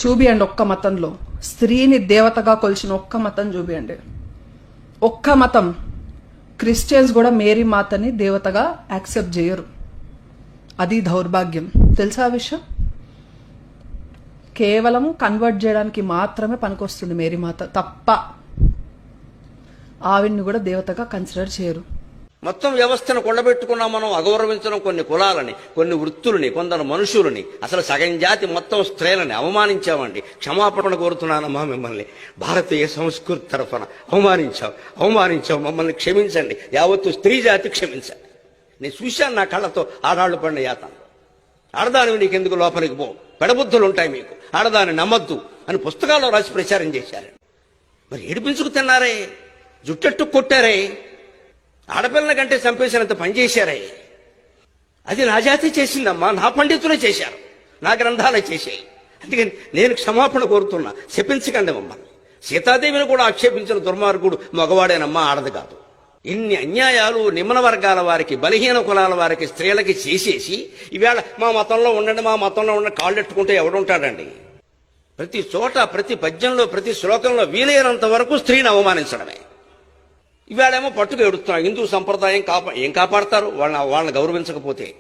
చూపియండి ఒక్క మతంలో స్త్రీని దేవతగా కొలిచిన ఒక్క మతం చూపియండి. ఒక్క మతం. క్రిస్టియన్స్ కూడా మేరీ మాతని దేవతగా యాక్సెప్ట్ చేయరు. అది దౌర్భాగ్యం. తెలుసా ఆ విషయం? కేవలం కన్వర్ట్ చేయడానికి మాత్రమే పనికొస్తుంది మేరీ మాత తప్ప ఆవిడ్ని కూడా దేవతగా కన్సిడర్ చేయరు. మొత్తం వ్యవస్థను కొండబెట్టుకున్నాం మనం. అగౌరవించడం కొన్ని కులాలని, కొన్ని వృత్తులని, కొందరు మనుషులని, అసలు సగం జాతి మొత్తం స్త్రీలని అవమానించామండి. క్షమాపణ కోరుతున్నానమ్మా మిమ్మల్ని. భారతీయ సంస్కృతి తరఫున అవమానించాం. మమ్మల్ని క్షమించండి. యావత్తు స్త్రీ జాతి క్షమించండి. నేను చూశాను నా కళ్ళతో ఆడాళ్లు పడిన యాతన. ఆడదానివి నీకెందుకు లోపలికి పో, పెడబుద్ధులు ఉంటాయి మీకు, ఆడదాన్ని నమ్మద్దు అని పుస్తకాల్లో రాసి ప్రచారం చేశారు. మరి ఏడిపించుకు తిన్నారే, జుట్టెట్టు కొట్టారే, ఆడపిల్లల కంటే చంపేసినంత పనిచేశారే. అది నా జాతి చేసిందమ్మా, నా పండితులే చేశారు, నా గ్రంథాలే చేశాయి. అందుకని నేను క్షమాపణ కోరుతున్నా. శపించకండి మమ్మల్ని. సీతాదేవిని కూడా ఆక్షేపించిన దుర్మార్గుడు మగవాడేనమ్మా, ఆడది కాదు. ఇన్ని అన్యాయాలు నిమ్న వర్గాల వారికి, బలహీన కులాల వారికి, స్త్రీలకి చేసేసి ఈవేళ మా మతంలో ఉండండి కాళ్ళెట్టుకుంటే ఎవడుంటాడండి? ప్రతి చోట, ప్రతి పద్యంలో, ప్రతి శ్లోకంలో వీలైనంత వరకు స్త్రీని అవమానించడమే. ఈవేళేమో పట్టుకు ఎడుతున్నాం. హిందూ సంప్రదాయం ఏం కాపాడతారు వాళ్ళని గౌరవించకపోతే?